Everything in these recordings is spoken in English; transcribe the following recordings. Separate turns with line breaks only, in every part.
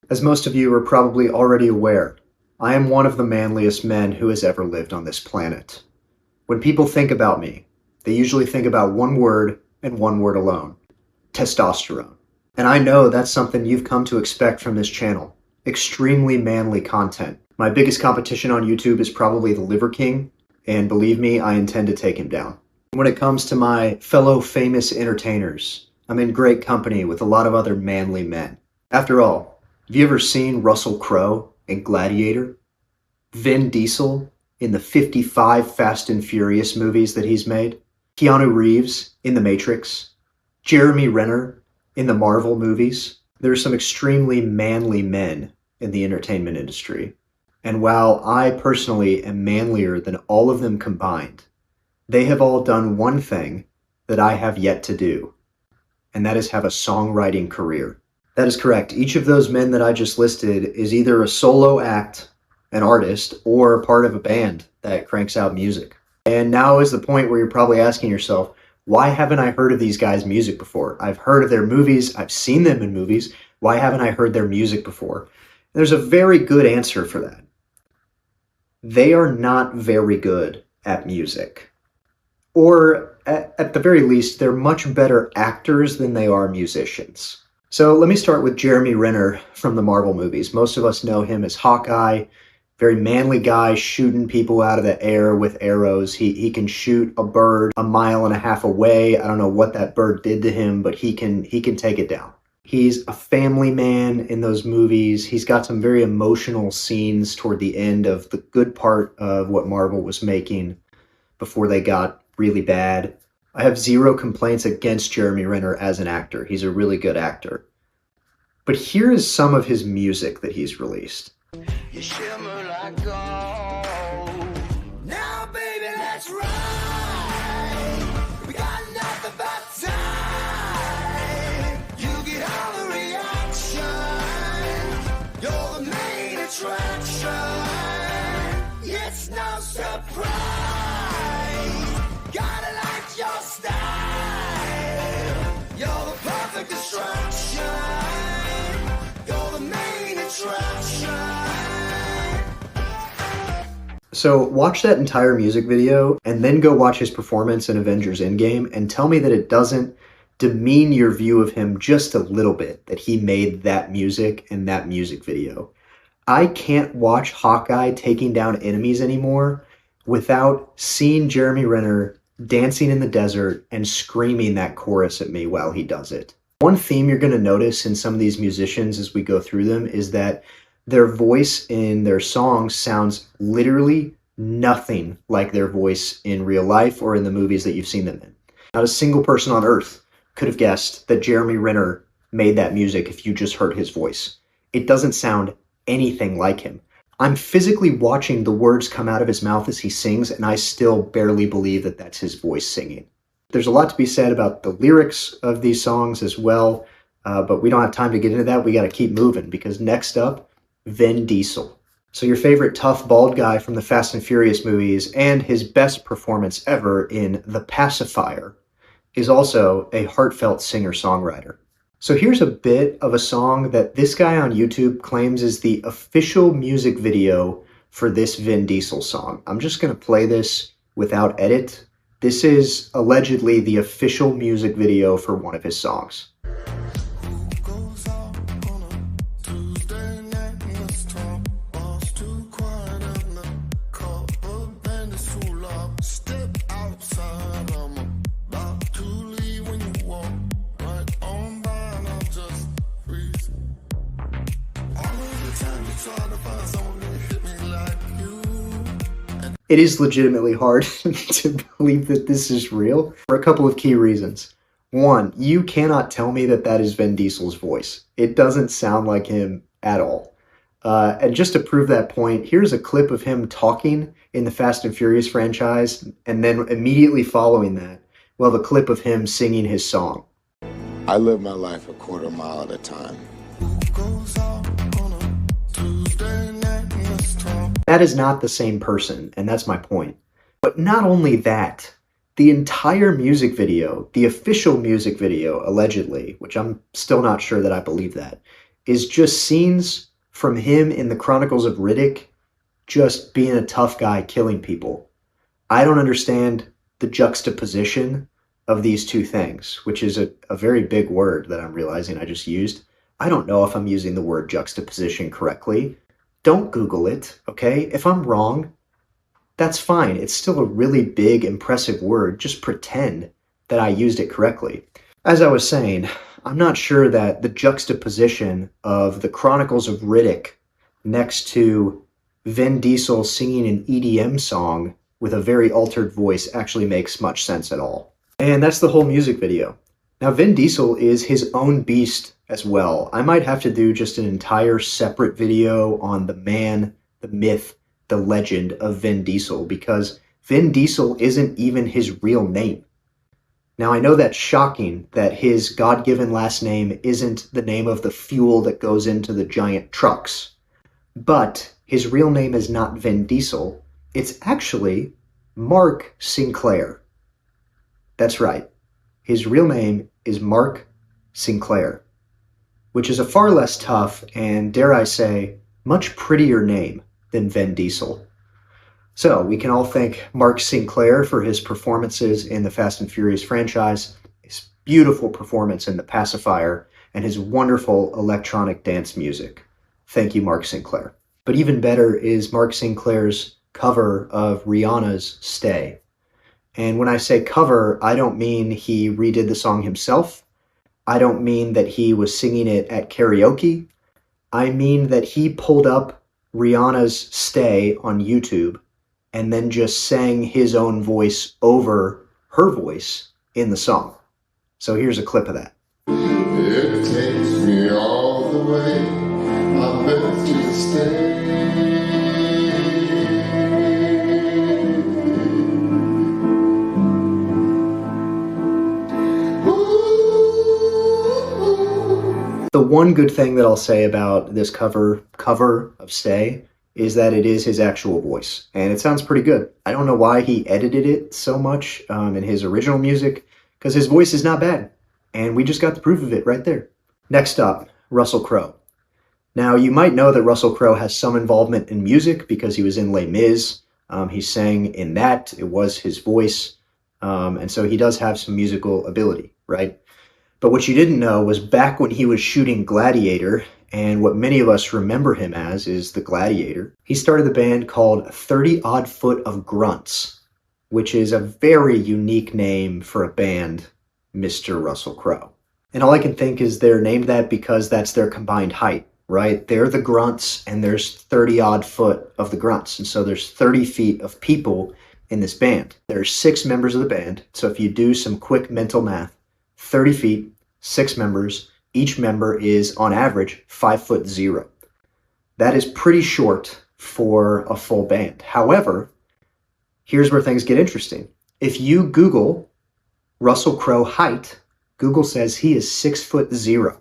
As most of you are probably already aware, I am one of the manliest men who has ever lived on this planet. When people think about me, they usually think about one word and one word alone: testosterone. And I know that's something you've come to expect from this channel. Extremely manly content. My biggest competition on YouTube is probably the Liver King, and believe me, I intend to take him down. When it comes to my fellow famous entertainers, I'm in great company with a lot of other manly men. After all, have you ever seen Russell Crowe in Gladiator? Vin Diesel in the 55 Fast and Furious movies that he's made? Keanu Reeves in The Matrix? Jeremy Renner in the Marvel movies? There are some extremely manly men in the entertainment industry. And while I personally am manlier than all of them combined, they have all done one thing that I have yet to do, and that is have a songwriting career. That is correct. Each of those men that I just listed is either a solo act, an artist, or part of a band that cranks out music. And now is the point where you're probably asking yourself, why haven't I heard of these guys' music before? I've heard of their movies, I've seen them in movies. Why haven't I heard their music before? There's a very good answer for that. They are not very good at music. Or at the very least, they're much better actors than they are musicians. So let me start with Jeremy Renner from the Marvel movies. Most of us know him as Hawkeye, very manly guy shooting people out of the air with arrows. He can shoot a bird 1.5 miles away. I don't know what that bird did to him, but he can take it down. He's a family man in those movies. He's got some very emotional scenes toward the end of the good part of what Marvel was making before they got really bad. I have zero complaints against Jeremy Renner as an actor. He's a really good actor. But here is some of his music that he's released.
You shimmer like gold. Now, baby, let's ride. We got nothing but time. You get all the reaction. You're the main attraction. It's no surprise. Gotta like your style. You're the perfect distraction. You're the main attraction.
So watch that entire music video and then go watch his performance in Avengers Endgame and tell me that it doesn't demean your view of him just a little bit, that he made that music and that music video. I can't watch Hawkeye taking down enemies anymore without seeing Jeremy Renner dancing in the desert and screaming that chorus at me while he does it. One theme you're going to notice in some of these musicians as we go through them is that their voice in their songs sounds literally nothing like their voice in real life or in the movies that you've seen them in. Not a single person on earth could have guessed that Jeremy Renner made that music if you just heard his voice. It doesn't sound anything like him. I'm physically watching the words come out of his mouth as he sings, and I still barely believe that that's his voice singing. There's a lot to be said about the lyrics of these songs as well, but we don't have time to get into that. We got to keep moving because next up, Vin Diesel. So your favorite tough bald guy from the Fast and Furious movies and his best performance ever in The Pacifier is also a heartfelt singer-songwriter. So here's a bit of a song that this guy on YouTube claims is the official music video for this Vin Diesel song. I'm just going to play this without edit. This is allegedly the official music video for one of his songs. It is legitimately hard to believe that this is real for a couple of key reasons. One, you cannot tell me that that is Vin Diesel's voice. It doesn't sound like him at all. And just to prove that point, here's a clip of him talking in the Fast and Furious franchise, and then immediately following that, well, the clip of him singing his song.
I live my life a quarter mile at a time.
That is not the same person, and that's my point. But not only that, the entire music video, the official music video, allegedly, which I'm still not sure that I believe that, is just scenes from him in the Chronicles of Riddick just being a tough guy killing people. I don't understand the juxtaposition of these two things, which is a very big word that I'm realizing I just used. I don't know if I'm using the word juxtaposition correctly. Don't Google it, okay? If I'm wrong, that's fine. It's still a really big, impressive word. Just pretend that I used it correctly. As I was saying, I'm not sure that the juxtaposition of the Chronicles of Riddick next to Vin Diesel singing an EDM song with a very altered voice actually makes much sense at all. And that's the whole music video. Now, Vin Diesel is his own beast as well. I might have to do just an entire separate video on the man, the myth, the legend of Vin Diesel, because Vin Diesel isn't even his real name. Now, I know that's shocking that his God-given last name isn't the name of the fuel that goes into the giant trucks, but his real name is not Vin Diesel. It's actually Mark Sinclair. That's right. His real name is Mark Sinclair, which is a far less tough and, dare I say, much prettier name than Vin Diesel. So we can all thank Mark Sinclair for his performances in the Fast and Furious franchise, his beautiful performance in The Pacifier, and his wonderful electronic dance music. Thank you, Mark Sinclair. But even better is Mark Sinclair's cover of Rihanna's Stay. And when I say cover, I don't mean he redid the song himself. I don't mean that he was singing it at karaoke. I mean that he pulled up Rihanna's Stay on YouTube and then just sang his own voice over her voice in the song. So here's a clip of that.
It takes me all the way, I bet you stay.
The one good thing that I'll say about this cover of Stay is that it is his actual voice, and it sounds pretty good. I don't know why he edited it so much in his original music, because his voice is not bad, and we just got the proof of it right there. Next up, Russell Crowe. Now, you might know that Russell Crowe has some involvement in music because he was in Les Mis. He sang in that. It was his voice, and so he does have some musical ability, right? But what you didn't know was back when he was shooting Gladiator, and what many of us remember him as is the Gladiator, he started the band called 30 Odd Foot of Grunts, which is a very unique name for a band, Mr. Russell Crowe. And all I can think is they're named that because that's their combined height, right? They're the Grunts, and there's 30 odd foot of the Grunts, and so there's 30 feet of people in this band. There's 6 members of the band, so if you do some quick mental math, 30 feet, 6 members, each member is, on average, 5'0". That is pretty short for a full band. However, here's where things get interesting. If you Google Russell Crowe height, Google says he is 6'0".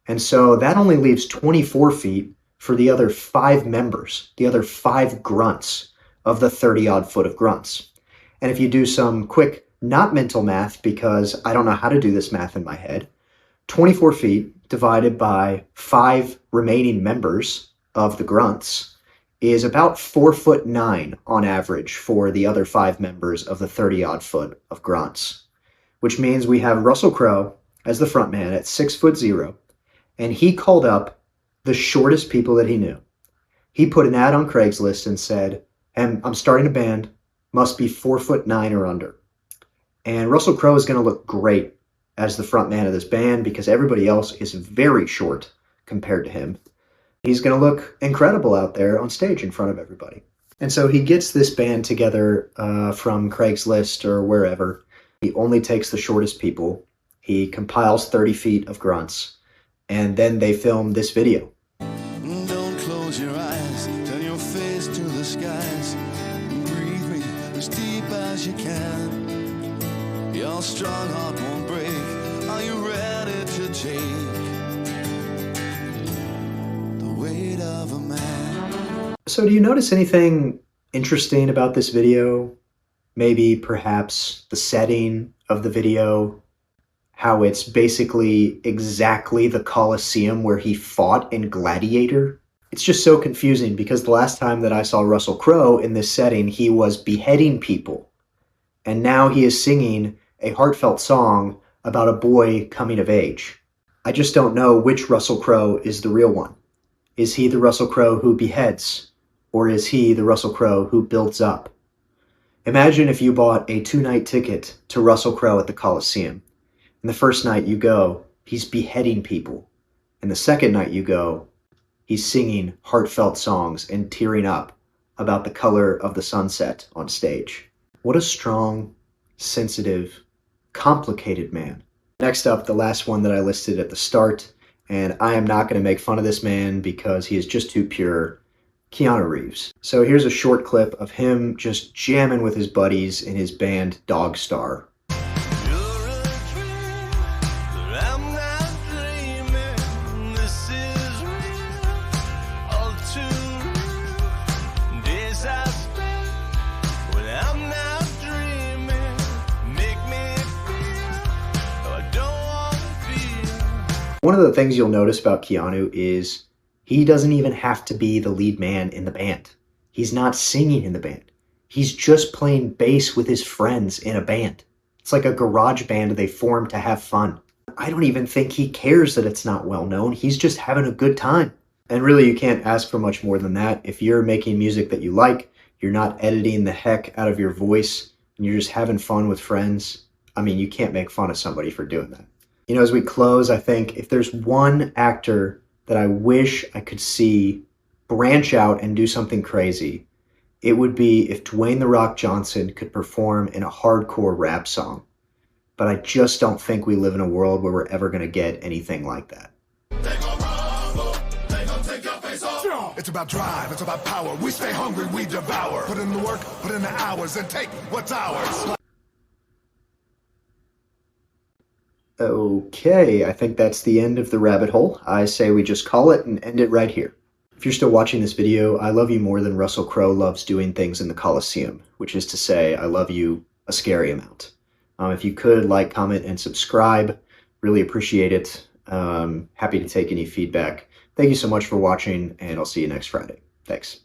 And so that only leaves 24 feet for the other 5 members, the other 5 grunts of the 30 odd foot of grunts. And if you do some quick, not mental math, because I don't know how to do this math in my head, 24 feet divided by 5 remaining members of the grunts is about 4'9" on average for the other 5 members of the 30 odd foot of grunts, which means we have Russell Crowe as the front man at 6'0", and he called up the shortest people that he knew. He put an ad on Craigslist and said, I'm starting a band, must be 4'9" or under. And Russell Crowe is going to look great as the front man of this band because everybody else is very short compared to him. He's going to look incredible out there on stage in front of everybody. And so he gets this band together from Craigslist or wherever. He only takes the shortest people. He compiles 30 feet of grunts. And then they film this video.
Don't close your eyes, turn your face to the skies. Breathe me as deep as you can. Your strong heart won't break. Are you ready to take the weight of a man?
So do you notice anything interesting about this video? Maybe perhaps the setting of the video, how it's basically exactly the Colosseum where he fought in Gladiator. It's just so confusing because the last time that I saw Russell Crowe in this setting, he was beheading people. And now he is singing a heartfelt song about a boy coming of age. I just don't know which Russell Crowe is the real one. Is he the Russell Crowe who beheads? Or is he the Russell Crowe who builds up? Imagine if you bought a 2-night ticket to Russell Crowe at the Colosseum. And the first night you go, he's beheading people. And the second night you go, he's singing heartfelt songs and tearing up about the color of the sunset on stage. What a strong, sensitive, complicated man. Next up, the last one that I listed at the start, and I am not going to make fun of this man because he is just too pure, Keanu Reeves. So here's a short clip of him just jamming with his buddies in his band Dog Star. One of the things you'll notice about Keanu is he doesn't even have to be the lead man in the band. He's not singing in the band. He's just playing bass with his friends in a band. It's like a garage band they form to have fun. I don't even think he cares that it's not well known. He's just having a good time. And really, you can't ask for much more than that. If you're making music that you like, you're not editing the heck out of your voice, and you're just having fun with friends, I mean, you can't make fun of somebody for doing that. You know, as we close, I think if there's one actor that I wish I could see branch out and do something crazy, it would be if Dwayne "The Rock" Johnson could perform in a hardcore rap song. But I just don't think we live in a world where we're ever going to get anything like that.
It's about drive, it's about power. We stay hungry, we devour. Put in the work, put in the hours, and take what's ours.
Okay, I think that's the end of the rabbit hole. I say we just call it and end it right here. If you're still watching this video, I love you more than Russell Crowe loves doing things in the Colosseum, which is to say, I love you a scary amount. If you could like, comment, and subscribe, really appreciate it. Happy to take any feedback. Thank you so much for watching, and I'll see you next Friday. Thanks.